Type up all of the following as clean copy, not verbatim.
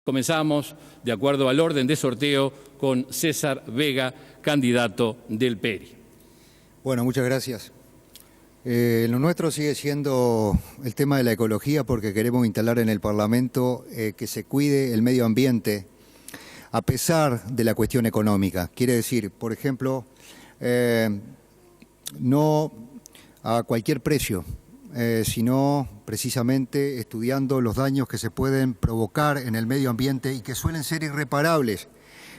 Comenzamos, de acuerdo al orden de sorteo, con César Vega, candidato del PERI. Bueno, muchas gracias. Lo nuestro sigue siendo el tema de la ecología porque queremos instalar en el Parlamento que se cuide el medio ambiente a pesar de la cuestión económica. Quiere decir, por ejemplo, no a cualquier precio, sino precisamente estudiando los daños que se pueden provocar en el medio ambiente y que suelen ser irreparables.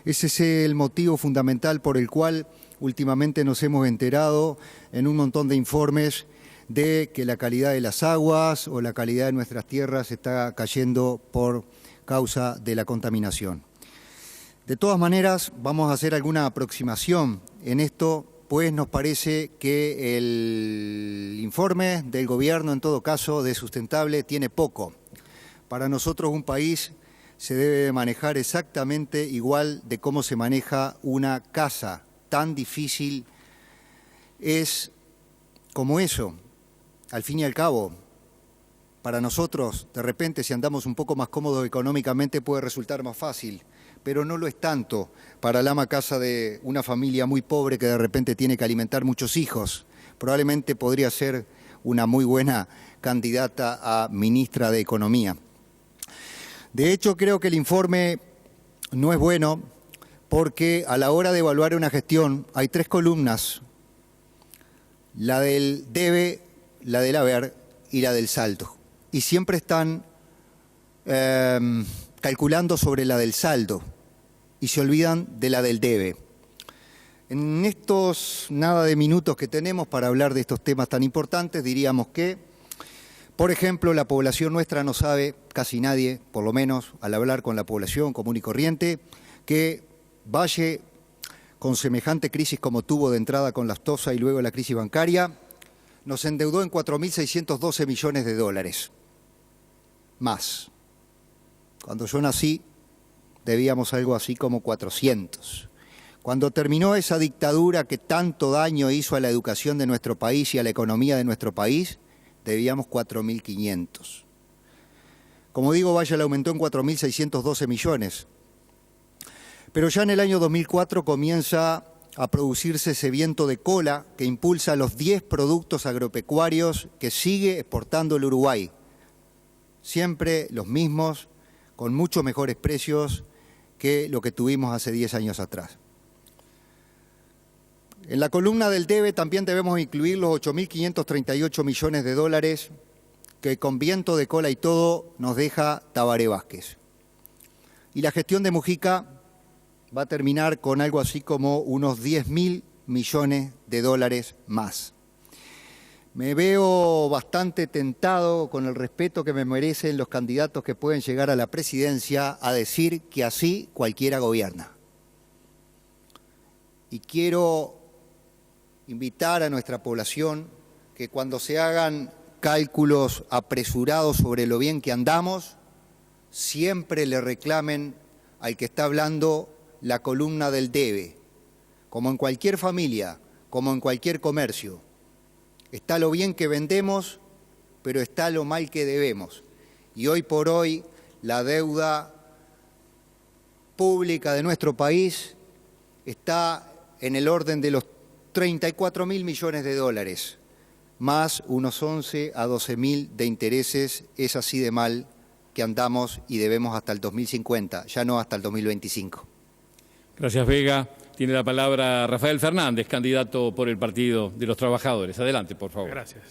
Ese es el motivo fundamental por el cual últimamente nos hemos enterado en un montón de informes de que la calidad de las aguas o la calidad de nuestras tierras está cayendo por causa de la contaminación. De todas maneras, vamos a hacer alguna aproximación en esto, pues nos parece que el informe del gobierno, en todo caso, de sustentable, tiene poco. Para nosotros un país se debe manejar exactamente igual de cómo se maneja una casa. Tan difícil es como eso. Al fin y al cabo, para nosotros, de repente, si andamos un poco más cómodos económicamente, puede resultar más fácil, pero no lo es tanto para el ama casa de una familia muy pobre que de repente tiene que alimentar muchos hijos. Probablemente podría ser una muy buena candidata a ministra de Economía. De hecho, creo que el informe no es bueno porque a la hora de evaluar una gestión hay tres columnas, la del debe, la del haber y la del saldo. Y siempre están calculando sobre la del saldo y se olvidan de la del debe. En estos nada de minutos que tenemos para hablar de estos temas tan importantes, diríamos que, por ejemplo, la población nuestra no sabe, casi nadie, por lo menos al hablar con la población común y corriente, que Valle, con semejante crisis como tuvo de entrada con la Aftosa y luego la crisis bancaria, nos endeudó en 4.612 millones de dólares. Más. Cuando yo nací, debíamos algo así como 400. Cuando terminó esa dictadura que tanto daño hizo a la educación de nuestro país y a la economía de nuestro país, debíamos 4.500. Como digo, Valle la aumentó en 4.612 millones. Pero ya en el año 2004 comienza a producirse ese viento de cola que impulsa los 10 productos agropecuarios que sigue exportando el Uruguay. Siempre los mismos, con mucho mejores precios que lo que tuvimos hace 10 años atrás. En la columna del debe también debemos incluir los 8.538 millones de dólares que con viento de cola y todo nos deja Tabaré Vázquez. Y la gestión de Mujica va a terminar con algo así como unos 10.000 millones de dólares más. Me veo bastante tentado, con el respeto que me merecen los candidatos que pueden llegar a la presidencia, a decir que así cualquiera gobierna. Y quiero invitar a nuestra población que cuando se hagan cálculos apresurados sobre lo bien que andamos, siempre le reclamen al que está hablando la columna del debe, como en cualquier familia, como en cualquier comercio. Está lo bien que vendemos, pero está lo mal que debemos. Y hoy por hoy la deuda pública de nuestro país está en el orden de los 34.000 millones de dólares, más unos 11 a 12.000 de intereses. Es así de mal que andamos y debemos hasta el 2050, ya no hasta el 2025. Gracias, Vega. Tiene la palabra Rafael Fernández, candidato por el Partido de los Trabajadores. Adelante, por favor. Gracias.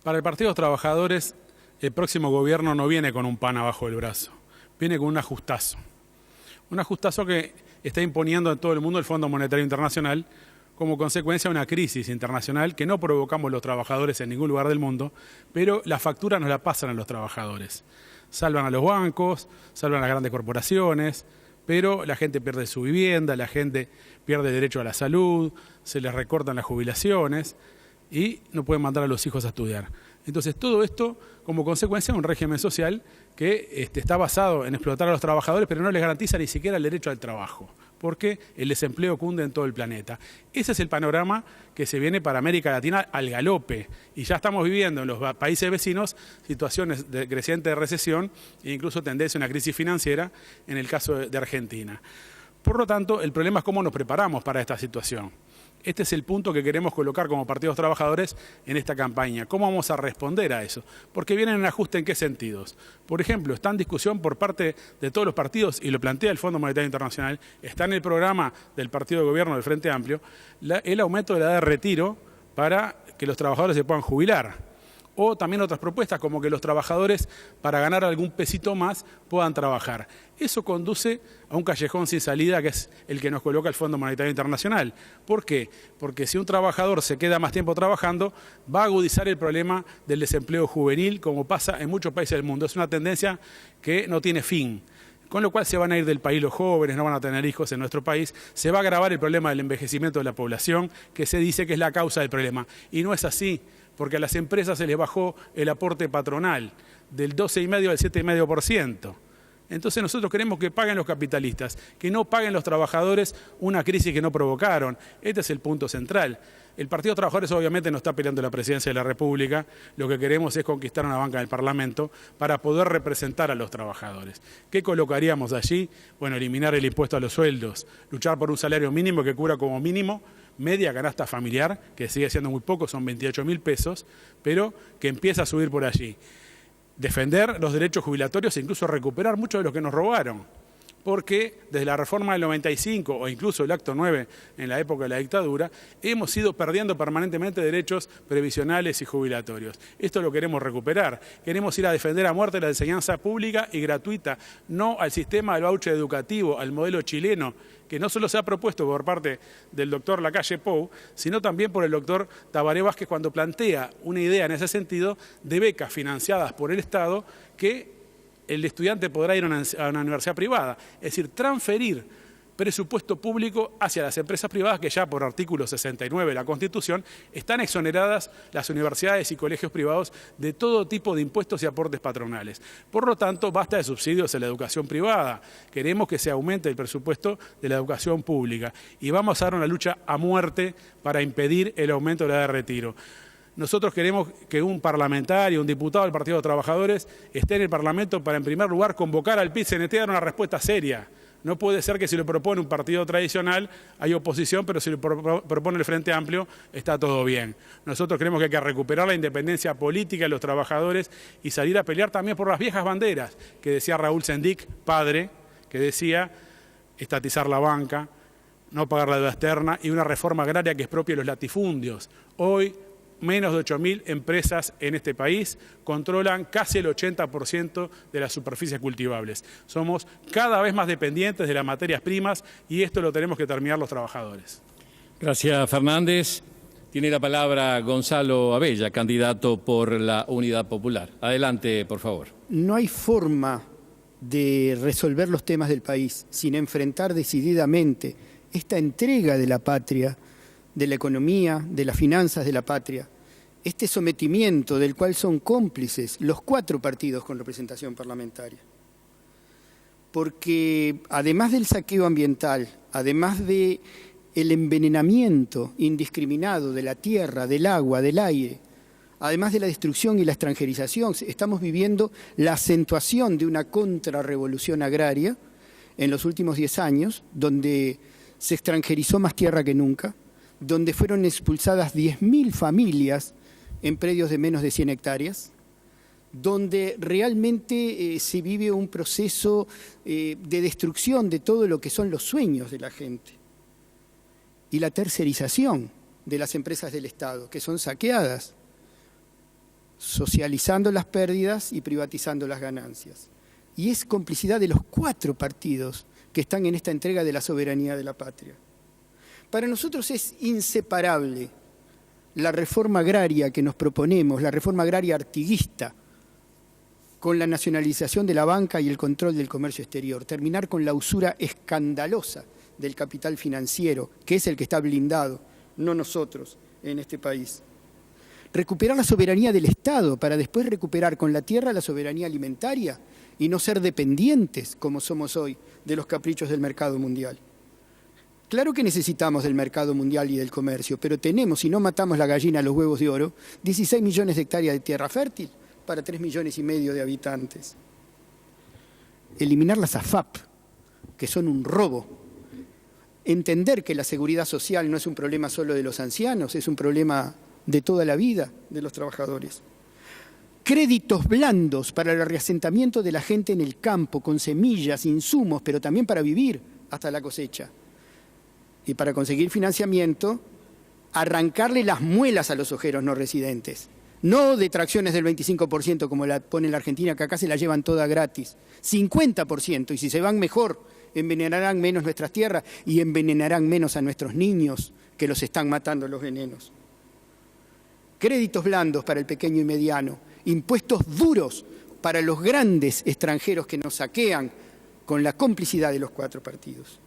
Para el Partido de los Trabajadores, el próximo gobierno no viene con un pan abajo del brazo, viene con un ajustazo. Un ajustazo que está imponiendo en todo el mundo el Fondo Monetario Internacional como consecuencia de una crisis internacional que no provocamos los trabajadores en ningún lugar del mundo, pero la factura nos la pasan a los trabajadores. Salvan a los bancos, salvan a las grandes corporaciones, pero la gente pierde su vivienda, la gente pierde el derecho a la salud, se les recortan las jubilaciones y no pueden mandar a los hijos a estudiar. Entonces, todo esto como consecuencia de un régimen social que está basado en explotar a los trabajadores, pero no les garantiza ni siquiera el derecho al trabajo. porque el desempleo cunde en todo el planeta. Ese es el panorama que se viene para América Latina al galope, y ya estamos viviendo en los países vecinos situaciones de creciente recesión e incluso tendencia a una crisis financiera en el caso de Argentina. Por lo tanto, el problema es cómo nos preparamos para esta situación. Este es el punto que queremos colocar como partidos trabajadores en esta campaña. ¿Cómo vamos a responder a eso? Porque viene en ajuste en qué sentidos. Por ejemplo, está en discusión por parte de todos los partidos, y lo plantea el Fondo Monetario Internacional, está en el programa del partido de gobierno del Frente Amplio, el aumento de la edad de retiro para que los trabajadores se puedan jubilar. O también otras propuestas como que los trabajadores, para ganar algún pesito más, puedan trabajar. Eso conduce a un callejón sin salida, que es el que nos coloca el Fondo Monetario Internacional. ¿Por qué? Porque si un trabajador se queda más tiempo trabajando, va a agudizar el problema del desempleo juvenil, como pasa en muchos países del mundo. Es una tendencia que no tiene fin. Con lo cual se van a ir del país los jóvenes, no van a tener hijos en nuestro país, se va a agravar el problema del envejecimiento de la población, que se dice que es la causa del problema. Y no es así, porque a las empresas se les bajó el aporte patronal del 12,5% al 7,5%. Entonces nosotros queremos que paguen los capitalistas, que no paguen los trabajadores una crisis que no provocaron. Este es el punto central. El Partido de Trabajadores obviamente no está peleando la presidencia de la República, lo que queremos es conquistar una banca del Parlamento para poder representar a los trabajadores. ¿Qué colocaríamos allí? Bueno, eliminar el impuesto a los sueldos, luchar por un salario mínimo que cubra como mínimo media canasta familiar, que sigue siendo muy poco, son 28.000 pesos, pero que empieza a subir por allí. Defender los derechos jubilatorios e incluso recuperar mucho de lo que nos robaron. Porque desde la reforma del 95 o incluso el acto 9 en la época de la dictadura, hemos ido perdiendo permanentemente derechos previsionales y jubilatorios. Esto lo queremos recuperar. Queremos ir a defender a muerte la enseñanza pública y gratuita, no al sistema del voucher educativo, al modelo chileno, que no solo se ha propuesto por parte del doctor Lacalle Pou, sino también por el doctor Tabaré Vázquez cuando plantea una idea en ese sentido de becas financiadas por el Estado que el estudiante podrá ir a una universidad privada, es decir, transferir presupuesto público hacia las empresas privadas que ya por artículo 69 de la Constitución están exoneradas las universidades y colegios privados de todo tipo de impuestos y aportes patronales. Por lo tanto, basta de subsidios en la educación privada. Queremos que se aumente el presupuesto de la educación pública y vamos a dar una lucha a muerte para impedir el aumento de la edad de retiro. Nosotros queremos que un parlamentario, un diputado del Partido de Trabajadores esté en el Parlamento para, en primer lugar, convocar al PIT-CNT a dar una respuesta seria. No puede ser que si lo propone un partido tradicional hay oposición, pero si lo propone el Frente Amplio está todo bien. Nosotros creemos que hay que recuperar la independencia política de los trabajadores y salir a pelear también por las viejas banderas que decía Raúl Sendic, padre, que decía estatizar la banca, no pagar la deuda externa y una reforma agraria que es propia de los latifundios. Hoy, menos de 8.000 empresas en este país controlan casi el 80% de las superficies cultivables. Somos cada vez más dependientes de las materias primas y esto lo tenemos que terminar los trabajadores. Gracias, Fernández. Tiene la palabra Gonzalo Abella, candidato por la Unidad Popular. Adelante, por favor. No hay forma de resolver los temas del país sin enfrentar decididamente esta entrega de la patria, de la economía, de las finanzas de la patria, este sometimiento del cual son cómplices los 4 partidos con representación parlamentaria. Porque además del saqueo ambiental, además del envenenamiento indiscriminado de la tierra, del agua, del aire, además de la destrucción y la extranjerización, estamos viviendo la acentuación de una contrarrevolución agraria en los últimos 10 años, donde se extranjerizó más tierra que nunca, donde fueron expulsadas 10.000 familias en predios de menos de 100 hectáreas, donde realmente se vive un proceso de destrucción de todo lo que son los sueños de la gente. Y la tercerización de las empresas del Estado, que son saqueadas, socializando las pérdidas y privatizando las ganancias. Y es complicidad de los 4 partidos que están en esta entrega de la soberanía de la patria. Para nosotros es inseparable la reforma agraria que nos proponemos, la reforma agraria artiguista, con la nacionalización de la banca y el control del comercio exterior, terminar con la usura escandalosa del capital financiero, que es el que está blindado, no nosotros, en este país. Recuperar la soberanía del Estado para después recuperar con la tierra la soberanía alimentaria y no ser dependientes, como somos hoy, de los caprichos del mercado mundial. Claro que necesitamos del mercado mundial y del comercio, pero tenemos, si no matamos la gallina a los huevos de oro, 16 millones de hectáreas de tierra fértil para 3,5 millones de habitantes. Eliminar las AFAP, que son un robo. Entender que la seguridad social no es un problema solo de los ancianos, es un problema de toda la vida de los trabajadores. Créditos blandos para el reasentamiento de la gente en el campo, con semillas, insumos, pero también para vivir hasta la cosecha. Y para conseguir financiamiento, arrancarle las muelas a los ojeros no residentes. No detracciones del 25% como la pone la Argentina, que acá se la llevan toda gratis. 50%, y si se van mejor, envenenarán menos nuestras tierras y envenenarán menos a nuestros niños, que los están matando los venenos. Créditos blandos para el pequeño y mediano, impuestos duros para los grandes extranjeros que nos saquean con la complicidad de los 4 partidos.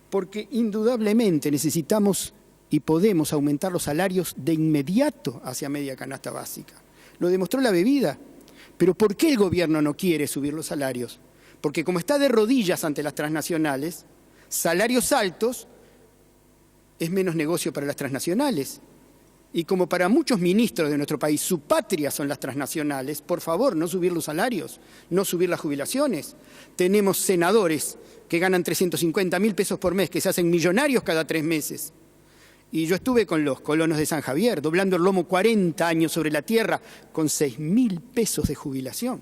Porque indudablemente necesitamos y podemos aumentar los salarios de inmediato hacia media canasta básica. Lo demostró la bebida. Pero ¿por qué el gobierno no quiere subir los salarios? Porque como está de rodillas ante las transnacionales, salarios altos es menos negocio para las transnacionales. Y como para muchos ministros de nuestro país su patria son las transnacionales, por favor, no subir los salarios, no subir las jubilaciones. Tenemos senadores que ganan 350.000 pesos por mes, que se hacen millonarios cada 3 meses. Y yo estuve con los colonos de San Javier, doblando el lomo 40 años sobre la tierra, con 6.000 pesos de jubilación.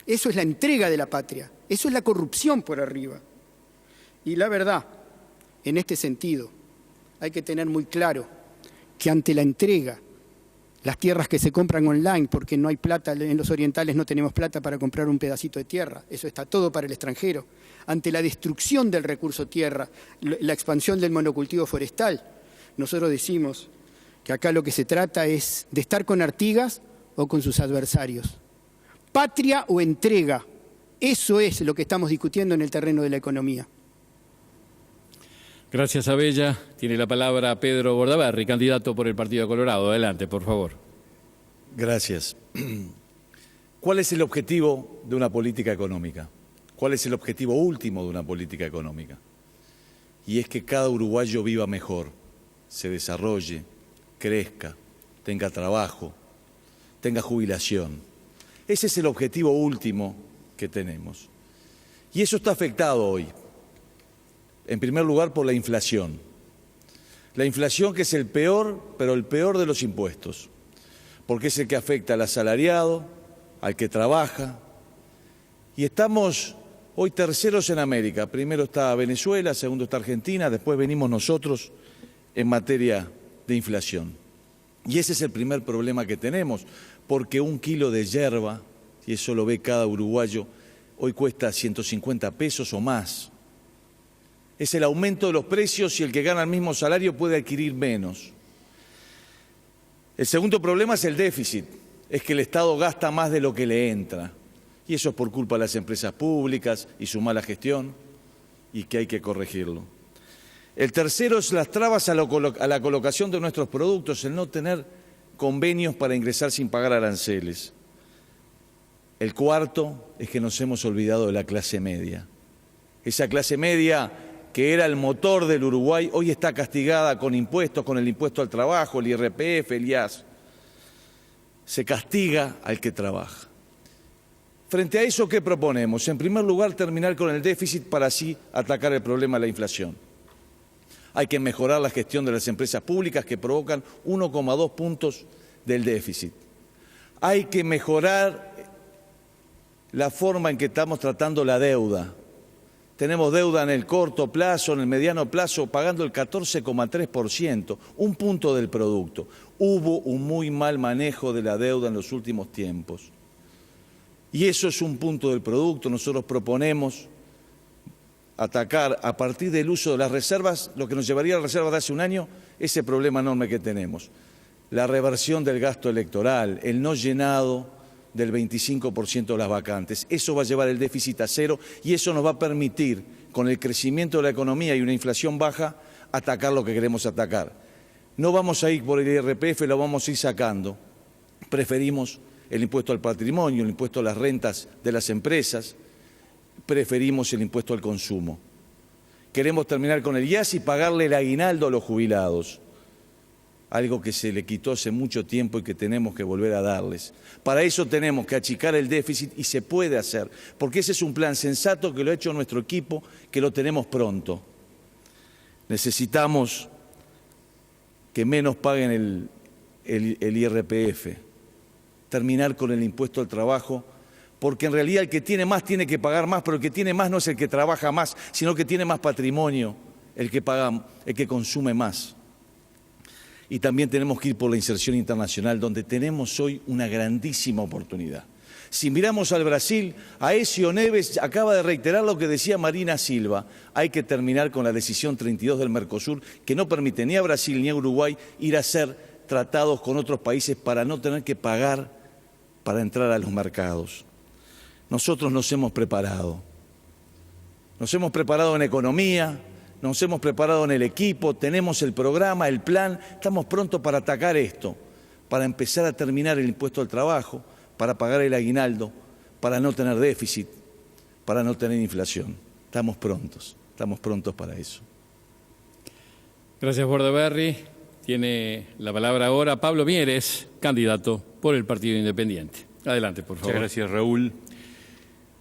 Eso es la entrega de la patria, eso es la corrupción por arriba. Y la verdad, en este sentido, hay que tener muy claro que ante la entrega, las tierras que se compran online, porque no hay plata, en los orientales no tenemos plata para comprar un pedacito de tierra, eso está todo para el extranjero, ante la destrucción del recurso tierra, la expansión del monocultivo forestal, nosotros decimos que acá lo que se trata es de estar con Artigas o con sus adversarios. Patria o entrega, eso es lo que estamos discutiendo en el terreno de la economía. Gracias, Abella. Tiene la palabra Pedro Bordaberry, candidato por el Partido Colorado. Adelante, por favor. Gracias. ¿Cuál es el objetivo de una política económica? ¿Cuál es el objetivo último de una política económica? Y es que cada uruguayo viva mejor, se desarrolle, crezca, tenga trabajo, tenga jubilación. Ese es el objetivo último que tenemos. Y eso está afectado hoy. En primer lugar, por la inflación. La inflación que es el peor, pero el peor de los impuestos, porque es el que afecta al asalariado, al que trabaja. Y estamos hoy terceros en América. Primero está Venezuela, segundo está Argentina, después venimos nosotros en materia de inflación. Y ese es el primer problema que tenemos, porque 1 kilo de yerba, y eso lo ve cada uruguayo, hoy cuesta 150 pesos o más. Es el aumento de los precios y el que gana el mismo salario puede adquirir menos. El segundo problema es el déficit, es que el Estado gasta más de lo que le entra. Y eso es por culpa de las empresas públicas y su mala gestión, y que hay que corregirlo. El tercero es las trabas a la colocación de nuestros productos, el no tener convenios para ingresar sin pagar aranceles. El cuarto es que nos hemos olvidado de la clase media. Esa clase media que era el motor del Uruguay, hoy está castigada con impuestos, con el impuesto al trabajo, el IRPF, el IAS. Se castiga al que trabaja. Frente a eso, ¿qué proponemos? En primer lugar, terminar con el déficit para así atacar el problema de la inflación. Hay que mejorar la gestión de las empresas públicas que provocan 1,2 puntos del déficit. Hay que mejorar la forma en que estamos tratando la deuda. Tenemos deuda en el corto plazo, en el mediano plazo, pagando el 14,3%, 1 punto del producto. Hubo un muy mal manejo de la deuda en los últimos tiempos. Y eso es 1 punto del producto. Nosotros proponemos atacar a partir del uso de las reservas, lo que nos llevaría a las reservas de hace un año, ese problema enorme que tenemos. La reversión del gasto electoral, el no llenado del 25% de las vacantes. Eso va a llevar el déficit a 0 y eso nos va a permitir, con el crecimiento de la economía y una inflación baja, atacar lo que queremos atacar. No vamos a ir por el IRPF, lo vamos a ir sacando. Preferimos el impuesto al patrimonio, el impuesto a las rentas de las empresas, preferimos el impuesto al consumo. Queremos terminar con el IAS y pagarle el aguinaldo a los jubilados, algo que se le quitó hace mucho tiempo y que tenemos que volver a darles. Para eso tenemos que achicar el déficit y se puede hacer, porque ese es un plan sensato que lo ha hecho nuestro equipo, que lo tenemos pronto. Necesitamos que menos paguen el IRPF, terminar con el impuesto al trabajo, porque en realidad el que tiene más tiene que pagar más, pero el que tiene más no es el que trabaja más, sino que tiene más patrimonio, el que consume más. Y también tenemos que ir por la inserción internacional, donde tenemos hoy una grandísima oportunidad. Si miramos al Brasil, Aécio Neves acaba de reiterar lo que decía Marina Silva. Hay que terminar con la decisión 32 del Mercosur, que no permite ni a Brasil ni a Uruguay ir a hacer tratados con otros países para no tener que pagar para entrar a los mercados. Nosotros nos hemos preparado. Nos hemos preparado en economía, nos hemos preparado en el equipo, tenemos el programa, el plan, estamos prontos para atacar esto, para empezar a terminar el impuesto al trabajo, para pagar el aguinaldo, para no tener déficit, para no tener inflación. Estamos prontos para eso. Gracias, Bordaberry. Tiene la palabra ahora Pablo Mieres, candidato por el Partido Independiente. Adelante, por favor. Muchas gracias, Raúl.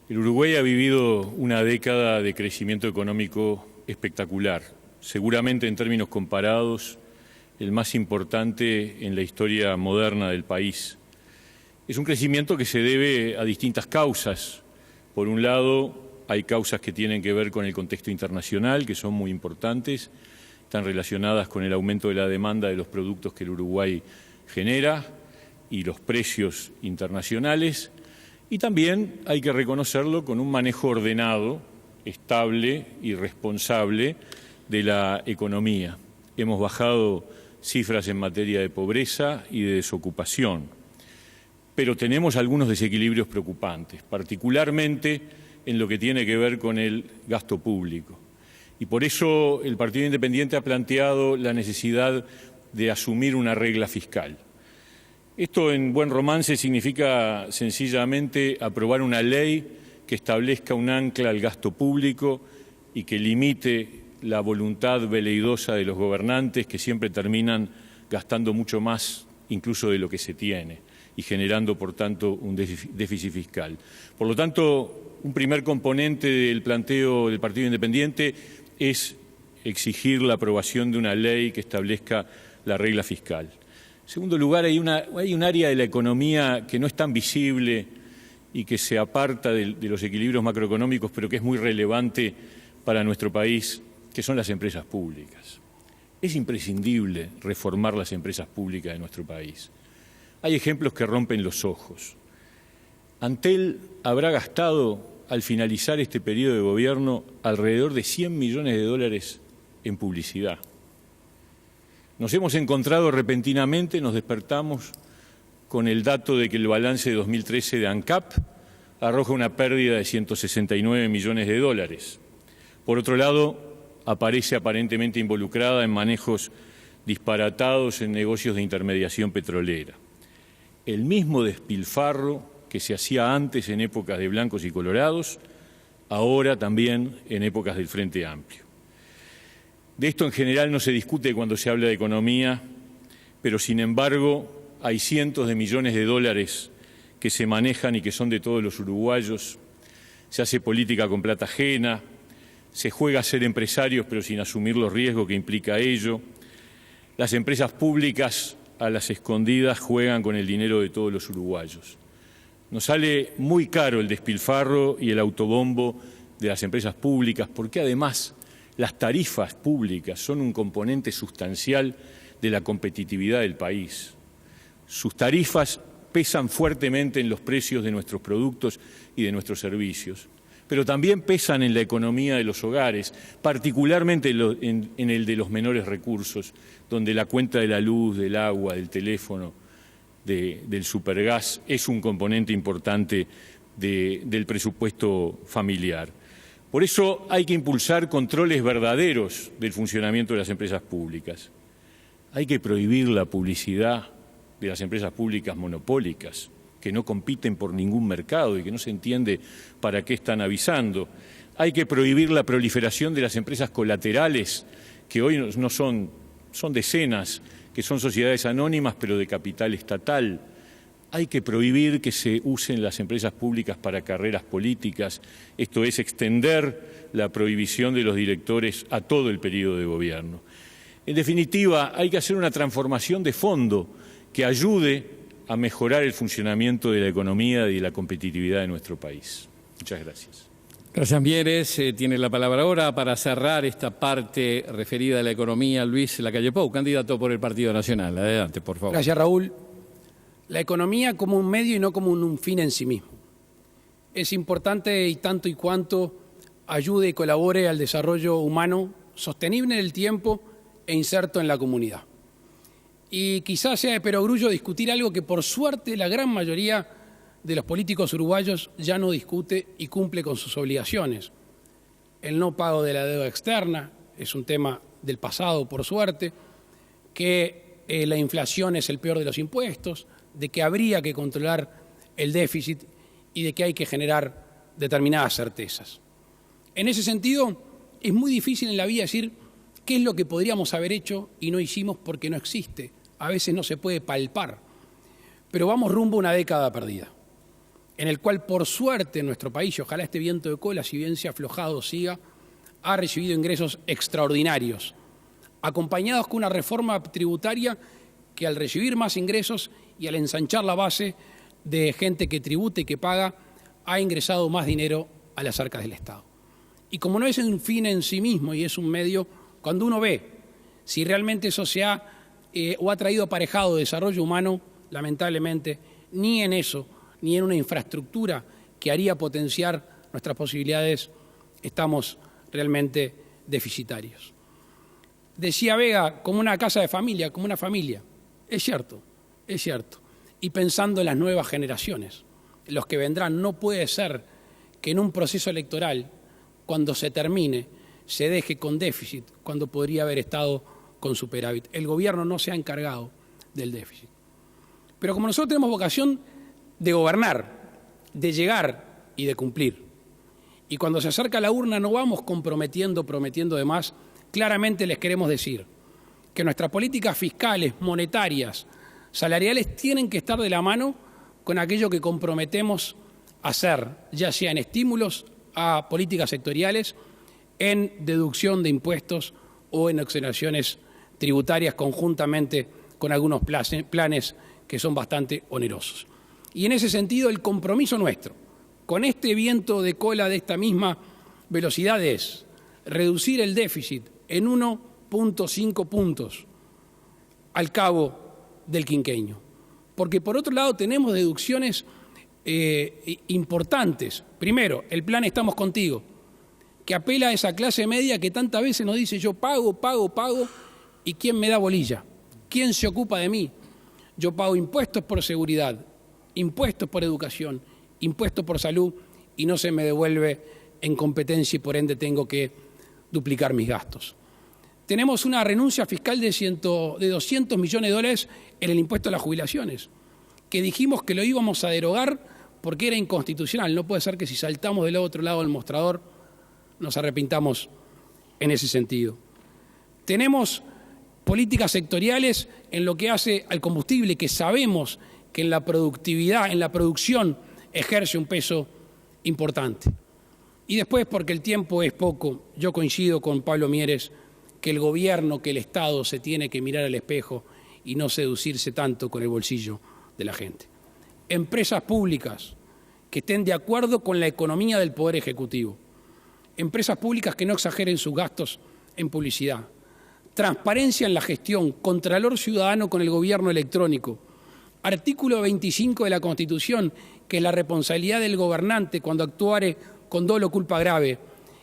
El Uruguay ha vivido una década de crecimiento económico espectacular, seguramente en términos comparados el más importante en la historia moderna del país. Es un crecimiento que se debe a distintas causas. Por un lado, hay causas que tienen que ver con el contexto internacional, que son muy importantes, están relacionadas con el aumento de la demanda de los productos que el Uruguay genera y los precios internacionales, y también hay que reconocerlo con un manejo ordenado, estable y responsable de la economía. Hemos bajado cifras en materia de pobreza y de desocupación, pero tenemos algunos desequilibrios preocupantes, particularmente en lo que tiene que ver con el gasto público. Y por eso el Partido Independiente ha planteado la necesidad de asumir una regla fiscal. Esto en buen romance significa sencillamente aprobar una ley que establezca un ancla al gasto público y que limite la voluntad veleidosa de los gobernantes, que siempre terminan gastando mucho más incluso de lo que se tiene y generando, por tanto, un déficit fiscal. Por lo tanto, un primer componente del planteo del Partido Independiente es exigir la aprobación de una ley que establezca la regla fiscal. En segundo lugar, hay un área de la economía que no es tan visible y que se aparta de los equilibrios macroeconómicos, pero que es muy relevante para nuestro país, que son las empresas públicas. Es imprescindible reformar las empresas públicas de nuestro país. Hay ejemplos que rompen los ojos. Antel habrá gastado, al finalizar este periodo de gobierno, alrededor de 100 millones de dólares en publicidad. Nos hemos encontrado repentinamente, nos despertamos con el dato de que el balance de 2013 de ANCAP arroja una pérdida de 169 millones de dólares. Por otro lado, aparece aparentemente involucrada en manejos disparatados en negocios de intermediación petrolera. El mismo despilfarro que se hacía antes en épocas de blancos y colorados, ahora también en épocas del Frente Amplio. De esto en general no se discute cuando se habla de economía, pero sin embargo hay cientos de millones de dólares que se manejan y que son de todos los uruguayos. Se hace política con plata ajena, se juega a ser empresarios pero sin asumir los riesgos que implica ello. Las empresas públicas a las escondidas juegan con el dinero de todos los uruguayos. Nos sale muy caro el despilfarro y el autobombo de las empresas públicas, porque además las tarifas públicas son un componente sustancial de la competitividad del país. Sus tarifas pesan fuertemente en los precios de nuestros productos y de nuestros servicios, pero también pesan en la economía de los hogares, particularmente en el de los menores recursos, donde la cuenta de la luz, del agua, del teléfono, del supergas es un componente importante del presupuesto familiar. Por eso hay que impulsar controles verdaderos del funcionamiento de las empresas públicas. Hay que prohibir la publicidad de las empresas públicas monopólicas, que no compiten por ningún mercado y que no se entiende para qué están avisando. Hay que prohibir la proliferación de las empresas colaterales, que hoy no son decenas, que son sociedades anónimas pero de capital estatal. Hay que prohibir que se usen las empresas públicas para carreras políticas, esto es, extender la prohibición de los directores a todo el periodo de gobierno. En definitiva, hay que hacer una transformación de fondo que ayude a mejorar el funcionamiento de la economía y de la competitividad de nuestro país. Muchas gracias. Gracias, Mieres. Tiene la palabra ahora para cerrar esta parte referida a la economía, Luis Lacalle Pou, candidato por el Partido Nacional. Adelante, por favor. Gracias, Raúl. La economía como un medio y no como un fin en sí mismo. Es importante y tanto y cuanto ayude y colabore al desarrollo humano sostenible en el tiempo e inserto en la comunidad. Y quizás sea de perogrullo discutir algo que por suerte la gran mayoría de los políticos uruguayos ya no discute y cumple con sus obligaciones. El no pago de la deuda externa es un tema del pasado, por suerte, que la inflación es el peor de los impuestos, de que habría que controlar el déficit y de que hay que generar determinadas certezas. En ese sentido, es muy difícil en la vida decir qué es lo que podríamos haber hecho y no hicimos porque no existe. A veces no se puede palpar, pero vamos rumbo a una década perdida, en el cual, por suerte, nuestro país, y ojalá este viento de cola, si bien se ha aflojado, siga, ha recibido ingresos extraordinarios, acompañados con una reforma tributaria que al recibir más ingresos y al ensanchar la base de gente que tributa y que paga, ha ingresado más dinero a las arcas del Estado. Y como no es un fin en sí mismo y es un medio, cuando uno ve si realmente eso se ha o ha traído aparejado desarrollo humano, lamentablemente, ni en eso, ni en una infraestructura que haría potenciar nuestras posibilidades, estamos realmente deficitarios. Decía Vega, como una casa de familia, como una familia. Es cierto, es cierto. Y pensando en las nuevas generaciones, los que vendrán, no puede ser que en un proceso electoral, cuando se termine, se deje con déficit, cuando podría haber estado con superávit. El gobierno no se ha encargado del déficit. Pero como nosotros tenemos vocación de gobernar, de llegar y de cumplir, y cuando se acerca la urna no vamos prometiendo de más, claramente les queremos decir que nuestras políticas fiscales, monetarias, salariales tienen que estar de la mano con aquello que comprometemos a hacer, ya sea en estímulos a políticas sectoriales, en deducción de impuestos o en exoneraciones tributarias conjuntamente con algunos planes que son bastante onerosos. Y en ese sentido el compromiso nuestro con este viento de cola de esta misma velocidad es reducir el déficit en 1.5 puntos al cabo del quinquenio. Porque por otro lado tenemos deducciones importantes. Primero, el plan Estamos Contigo, que apela a esa clase media que tantas veces nos dice yo pago, ¿y quién me da bolilla? ¿Quién se ocupa de mí? Yo pago impuestos por seguridad, impuestos por educación, impuestos por salud y no se me devuelve en competencia y por ende tengo que duplicar mis gastos. Tenemos una renuncia fiscal de 200 millones de dólares en el impuesto a las jubilaciones, que dijimos que lo íbamos a derogar porque era inconstitucional. No puede ser que si saltamos del otro lado del mostrador nos arrepintamos en ese sentido. Tenemos políticas sectoriales en lo que hace al combustible, que sabemos que en la productividad, en la producción, ejerce un peso importante. Y después, porque el tiempo es poco, yo coincido con Pablo Mieres que el gobierno, que el Estado se tiene que mirar al espejo y no seducirse tanto con el bolsillo de la gente. Empresas públicas que estén de acuerdo con la economía del Poder Ejecutivo. Empresas públicas que no exageren sus gastos en publicidad. Transparencia en la gestión, contralor ciudadano con el gobierno electrónico. Artículo 25 de la Constitución, que es la responsabilidad del gobernante cuando actuare con dolo o culpa grave.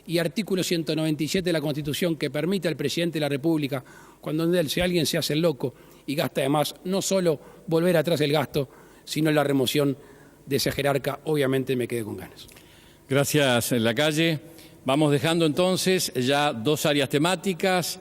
Y artículo 197 de la Constitución, que permite al presidente de la República, cuando si alguien se hace el loco y gasta de más, no solo volver atrás el gasto, sino la remoción de ese jerarca. Obviamente me quedé con ganas. Gracias, Lacalle. Vamos dejando entonces ya dos áreas temáticas.